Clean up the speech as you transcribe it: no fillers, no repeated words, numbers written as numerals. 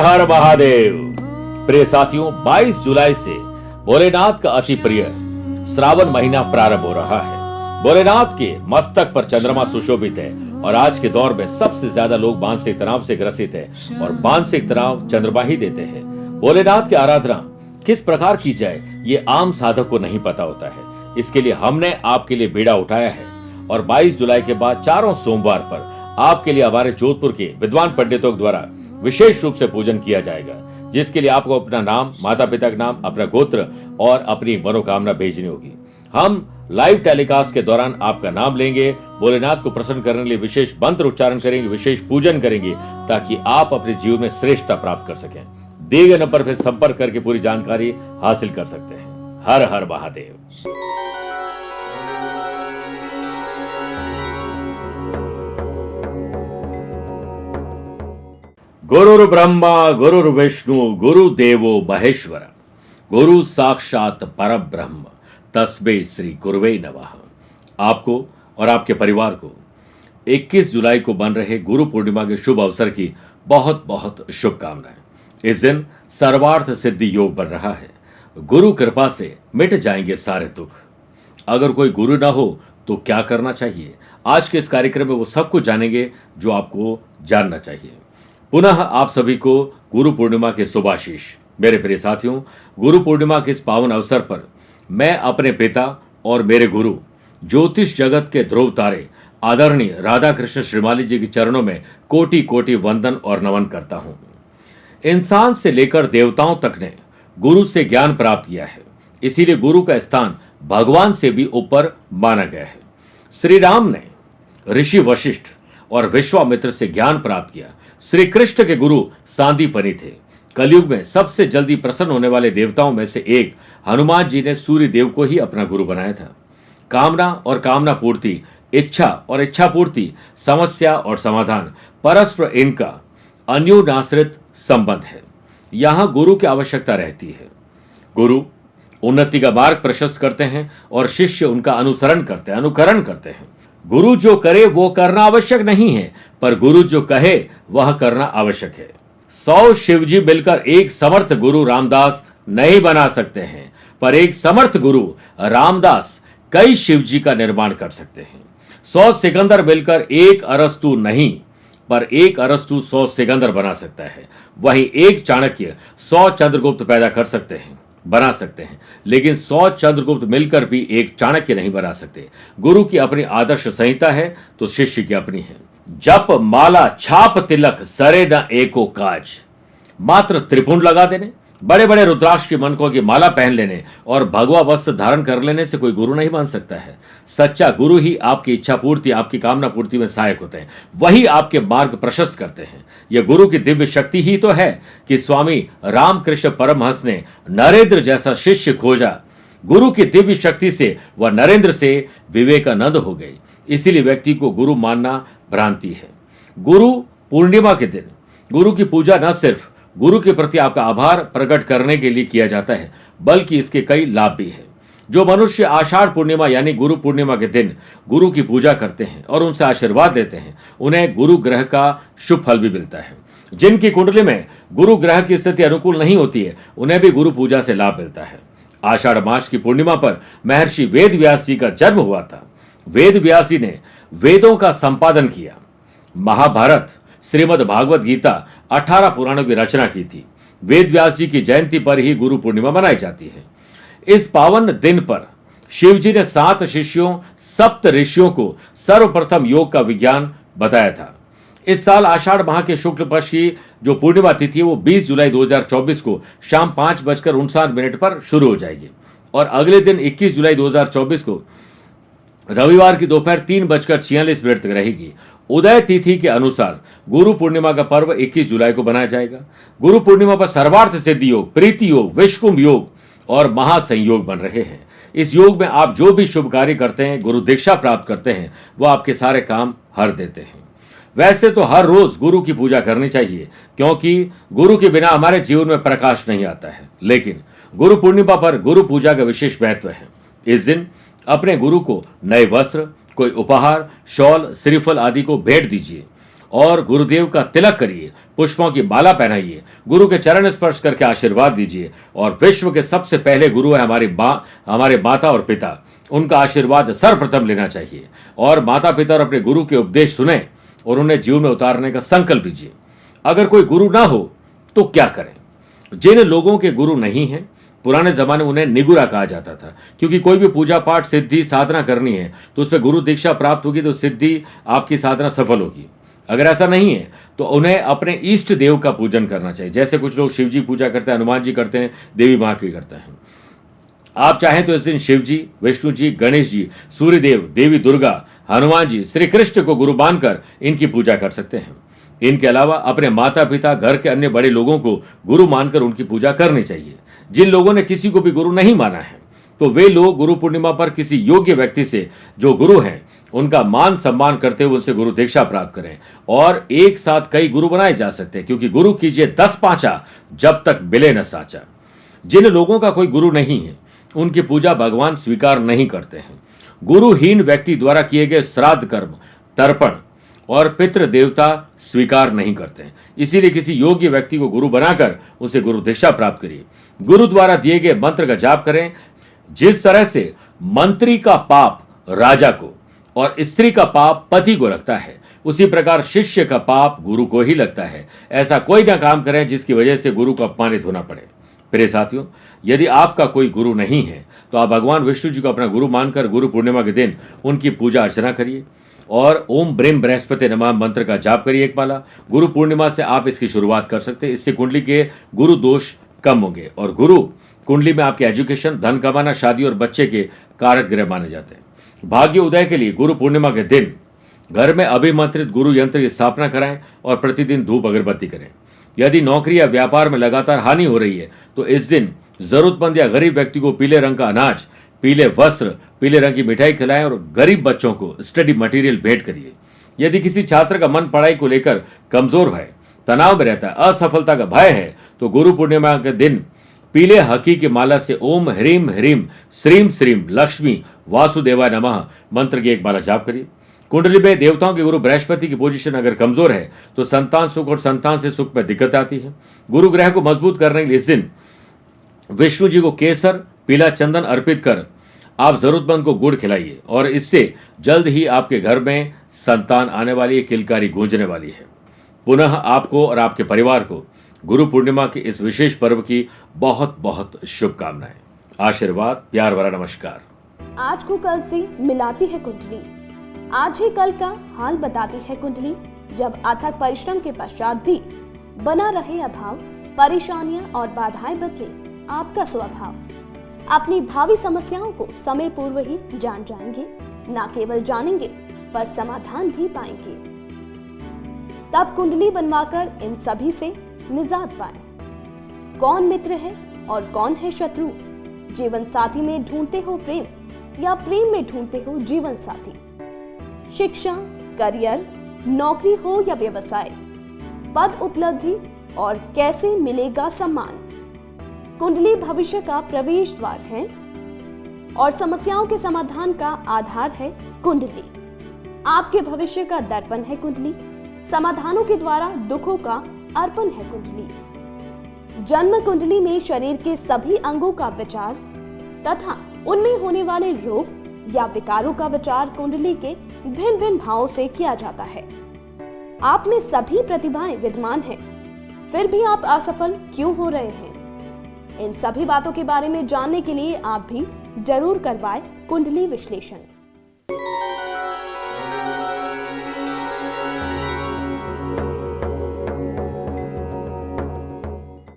हर महादेव। प्रिय साथियों, 22 जुलाई से भोलेनाथ का अति प्रिय श्रावण महीना प्रारंभ हो रहा है। भोलेनाथ के मस्तक पर चंद्रमा सुशोभित है और आज के दौर में सबसे ज्यादा लोग मानसिक तनाव से ग्रसित है और मानसिक तनाव चंद्रमा ही देते हैं। भोलेनाथ की आराधना किस प्रकार की जाए ये आम साधक को नहीं पता होता है। इसके लिए हमने आपके लिए बीड़ा उठाया है और 22 जुलाई के बाद चारों सोमवार पर आपके लिए हमारे जोधपुर के विद्वान पंडितों द्वारा विशेष रूप से पूजन किया जाएगा, जिसके लिए आपको अपना नाम, माता पिता का नाम, अपना गोत्र और अपनी मनोकामना भेजनी होगी। हम लाइव टेलीकास्ट के दौरान आपका नाम लेंगे, भोलेनाथ को प्रसन्न करने के लिए विशेष मंत्र उच्चारण करेंगे, विशेष पूजन करेंगे ताकि आप अपने जीवन में श्रेष्ठता प्राप्त कर सकें। दिए गए नंबर पर संपर्क करके पूरी जानकारी हासिल कर सकते हैं। हर हर महादेव। गुरुर् ब्रह्मा गुरुर्विष्णु गुरुदेवो महेश्वर, गुरु साक्षात परब्रह्म, तस्मै श्री गुरुवे नमः। आपको और आपके परिवार को 21 जुलाई को बन रहे गुरु पूर्णिमा के शुभ अवसर की बहुत बहुत शुभकामनाएं। इस दिन सर्वार्थ सिद्धि योग बन रहा है। गुरु कृपा से मिट जाएंगे सारे दुख। अगर कोई गुरु ना हो तो क्या करना चाहिए, आज के इस कार्यक्रम में वो सब कुछ जानेंगे जो आपको जानना चाहिए। पुनः आप सभी को गुरु पूर्णिमा के शुभाशीष। मेरे प्रिय साथियों, गुरु पूर्णिमा के इस पावन अवसर पर मैं अपने पिता और मेरे गुरु ज्योतिष जगत के ध्रुव तारे आदरणीय राधा कृष्ण श्रीमाली जी के चरणों में कोटि कोटि वंदन और नमन करता हूं। इंसान से लेकर देवताओं तक ने गुरु से ज्ञान प्राप्त किया है, इसीलिए गुरु का स्थान भगवान से भी ऊपर माना गया है। श्री राम ने ऋषि वशिष्ठ और विश्वामित्र से ज्ञान प्राप्त किया। श्री कृष्ण के गुरु सांदीपनि थे। कलयुग में सबसे जल्दी प्रसन्न होने वाले देवताओं में से एक हनुमान जी ने सूर्य देव को ही अपना गुरु बनाया था। कामना और कामना पूर्ति, इच्छा और इच्छा पूर्ति, समस्या और समाधान, परस्पर इनका अन्योन्याश्रित संबंध है। यहां गुरु की आवश्यकता रहती है। गुरु उन्नति का मार्ग प्रशस्त करते हैं और शिष्य उनका अनुसरण करते हैं, अनुकरण करते हैं। गुरु जो करे वो करना आवश्यक नहीं है, पर गुरु जो कहे वह करना आवश्यक है। 100 शिवजी मिलकर एक समर्थ गुरु रामदास नहीं बना सकते हैं, पर एक समर्थ गुरु रामदास कई शिवजी का निर्माण कर सकते हैं। 100 सिकंदर मिलकर एक अरस्तु नहीं, पर एक अरस्तु 100 सिकंदर बना सकता है। वहीं एक चाणक्य 100 चंद्रगुप्त पैदा कर सकते हैं, बना सकते हैं, लेकिन 100 चंद्रगुप्त मिलकर भी एक चाणक्य नहीं बना सकते। गुरु की अपनी आदर्श संहिता है तो शिष्य की अपनी है। जप माला छाप तिलक सरे न एको काज, मात्र त्रिपुंड लगा देने, बड़े बड़े रुद्राक्ष की मनकों की माला पहन लेने और भगवा वस्त्र धारण कर लेने से कोई गुरु नहीं बन सकता है। सच्चा गुरु ही आपकी इच्छा पूर्ति, आपकी कामना पूर्ति में सहायक होते हैं, वही आपके मार्ग प्रशस्त करते हैं। यह गुरु की दिव्य शक्ति ही तो है कि स्वामी रामकृष्ण परमहंस ने नरेंद्र जैसा शिष्य खोजा। गुरु की दिव्य शक्ति से वह नरेंद्र से विवेकानंद हो गए। इसीलिए व्यक्ति को गुरु मानना भ्रांति है। गुरु पूर्णिमा के दिन गुरु की पूजा न सिर्फ गुरु के प्रति आपका आभार प्रकट करने के लिए किया जाता है, बल्कि इसके कई लाभ भी हैं। जो मनुष्य आषाढ़ पूर्णिमा यानी गुरु पूर्णिमा के दिन गुरु की पूजा करते हैं और उनसे आशीर्वाद लेते हैं, उन्हें गुरु ग्रह का शुभ फल भी मिलता है। जिनकी कुंडली में गुरु ग्रह की स्थिति अनुकूल नहीं होती है, उन्हें भी गुरु पूजा से लाभ मिलता है। आषाढ़ मास की पूर्णिमा पर महर्षि वेद व्यास जी का जन्म हुआ था। वेद व्यास जी ने वेदों का संपादन किया, महाभारत, श्रीमद् भागवत गीता, 18 पुराणों की रचना की थी। वेद व्यास जी की जयंती पर ही गुरु पूर्णिमा मनाई जाती है। इस पावन दिन पर शिव जी ने 7 शिष्यों, 7 ऋषियों को सर्वप्रथम योग का विज्ञान बताया था। इस साल आषाढ़ माह के शुक्ल पक्ष की जो पूर्णिमा तिथि है वो 20 जुलाई 2024 को शाम 5:59 पर शुरू हो जाएगी और अगले दिन 21 जुलाई 2024 को रविवार की दोपहर 3:46 तक रहेगी। उदय तिथि के अनुसार गुरु पूर्णिमा का पर्व 21 जुलाई को बनाया जाएगा। गुरु पूर्णिमा पर सर्वार्थ सिद्धि योग, प्रीति योग, विश्वकुंभ योग और महासंयोग बन रहे हैं। इस योग में आप जो भी शुभ कार्य करते हैं, गुरु दीक्षा प्राप्त करते हैं, वो आपके सारे काम हर देते हैं। वैसे तो हर रोज गुरु की पूजा करनी चाहिए, क्योंकि गुरु के बिना हमारे जीवन में प्रकाश नहीं आता है। लेकिन गुरु पूर्णिमा पर गुरु पूजा का विशेष महत्व है। इस दिन अपने गुरु को नए वस्त्र, कोई उपहार, शॉल, श्रीफल आदि को भेंट दीजिए और गुरुदेव का तिलक करिए, पुष्पों की माला पहनाइए, गुरु के चरण स्पर्श करके आशीर्वाद दीजिए। और विश्व के सबसे पहले गुरु है हमारे माता और पिता, उनका आशीर्वाद सर्वप्रथम लेना चाहिए। और माता पिता और अपने गुरु के उपदेश सुने और उन्हें जीवन में उतारने का संकल्प लीजिए। अगर कोई गुरु ना हो तो क्या करें? जिन लोगों के गुरु नहीं हैं, पुराने जमाने में उन्हें निगुरा कहा जाता था, क्योंकि कोई भी पूजा पाठ सिद्धि साधना करनी है तो उस पर गुरु दीक्षा प्राप्त होगी तो सिद्धि आपकी साधना सफल होगी। अगर ऐसा नहीं है तो उन्हें अपने इष्ट देव का पूजन करना चाहिए। जैसे कुछ लोग शिव जी पूजा करते हैं, हनुमान जी करते हैं, देवी माँ की करते हैं। आप चाहें तो इस दिन शिव जी, विष्णु जी, गणेश जी, सूर्यदेव, देवी दुर्गा, हनुमान जी, श्री कृष्ण को गुरु मानकर इनकी पूजा कर सकते हैं। इनके अलावा अपने माता पिता, घर के अन्य बड़े लोगों को गुरु मानकर उनकी पूजा करनी चाहिए। जिन लोगों ने किसी को भी गुरु नहीं माना है तो वे लोग गुरु पूर्णिमा पर किसी योग्य व्यक्ति से, जो गुरु हैं, उनका मान सम्मान करते हुए उनसे गुरु दीक्षा प्राप्त करें। और एक साथ कई गुरु बनाए जा सकते हैं, क्योंकि गुरु कीजिए 10 पांचा जब तक मिले न साचा। जिन लोगों का कोई गुरु नहीं है उनकी पूजा भगवान स्वीकार नहीं करते हैं। गुरुहीन व्यक्ति द्वारा किए गए श्राद्ध कर्म, तर्पण और पितृ देवता स्वीकार नहीं करते हैं। इसीलिए किसी योग्य व्यक्ति को गुरु बनाकर उसे गुरु दीक्षा प्राप्त करिए। गुरु द्वारा दिए गए मंत्र का जाप करें। जिस तरह से मंत्री का पाप राजा को और स्त्री का पाप पति को लगता है, उसी प्रकार शिष्य का पाप गुरु को ही लगता है। ऐसा कोई ना काम करें जिसकी वजह से गुरु को अपमानित होना पड़े। प्रिय साथियों, यदि आपका कोई गुरु नहीं है तो आप भगवान विष्णु जी को अपना गुरु मानकर गुरु पूर्णिमा के दिन उनकी पूजा अर्चना करिए और ओम ब्रीम बृहस्पति नमः मंत्र का जाप करिए एक माला। गुरु पूर्णिमा से आप इसकी शुरुआत कर सकते हैं। इससे कुंडली के गुरु दोष कम होंगे। और गुरु कुंडली में आपके एजुकेशन, धन कमाना, शादी और बच्चे के कारक ग्रह माने जाते हैं। भाग्य उदय के लिए गुरु पूर्णिमा के दिन घर में अभिमंत्रित गुरु यंत्र की स्थापना कराएं और प्रतिदिन धूप अगरबत्ती करें। यदि नौकरी या व्यापार में लगातार हानि हो रही है तो इस दिन जरूरतमंद या गरीब व्यक्ति को पीले रंग का अनाज, पीले वस्त्र, पीले रंग की मिठाई खिलाएं और गरीब बच्चों को स्टडी मटेरियल भेंट करिए। यदि किसी छात्र का मन पढ़ाई को लेकर कमजोर है, तनाव में रहता है, असफलता का भय है, तो गुरु पूर्णिमा के दिन पीले हकी की माला से ओम ह्रीम ह्रीम श्रीम श्रीम लक्ष्मी वासुदेवाय नमः मंत्र की एक माला जाप करिए। कुंडली में देवताओं के गुरु बृहस्पति की पोजीशन अगर कमजोर है तो संतान सुख और संतान से सुख में दिक्कत आती है। गुरु ग्रह को मजबूत करने के लिए इस दिन विष्णु जी को केसर, पीला चंदन अर्पित कर आप जरूरतमंद को गुड़ खिलाइए और इससे जल्द ही आपके घर में संतान आने वाली है, किलकारी गूंजने वाली है। पुनः आपको और आपके परिवार को गुरु पूर्णिमा के इस विशेष पर्व की बहुत बहुत शुभकामनाएं। आशीर्वाद, प्यार भरा नमस्कार। आज को कल से मिलाती है कुंडली, आज ही कल का हाल बताती है कुंडली। जब अथक परिश्रम के पश्चात भी बना रहे अभाव, परेशानियां और बाधाएं बदले आपका स्वभाव, अपनी भावी समस्याओं को समय पूर्व ही जान जाएंगे। न केवल जानेंगे पर समाधान भी पाएंगे। तब कुंडली बनवाकर इन सभी से निजात पाए। कौन मित्र है और कौन है शत्रु? जीवन साथी में ढूंढते हो प्रेम या प्रेम में ढूंढते हो जीवन साथी? शिक्षा, करियर, नौकरी हो या व्यवसाय, पद उपलब्धि और कैसे मिलेगा सम्मान? कुंडली भविष्य का प्रवेश द्वार है और समस्याओं के समाधान का आधार है कुंडली। आपके भविष्य का दर्पण है कुंडली, समाधानों के द्वारा दुखों का अर्पण है कुंडली। जन्म कुंडली में शरीर के सभी अंगों का विचार तथा उनमें होने वाले रोग या विकारों का विचार कुंडली के भिन्न भिन्न भावों से किया जाता है। आप में सभी प्रतिभाएं विद्यमान हैं, फिर भी आप असफल क्यों हो रहे हैं? इन सभी बातों के बारे में जानने के लिए आप भी जरूर करवाएं कुंडली विश्लेषण।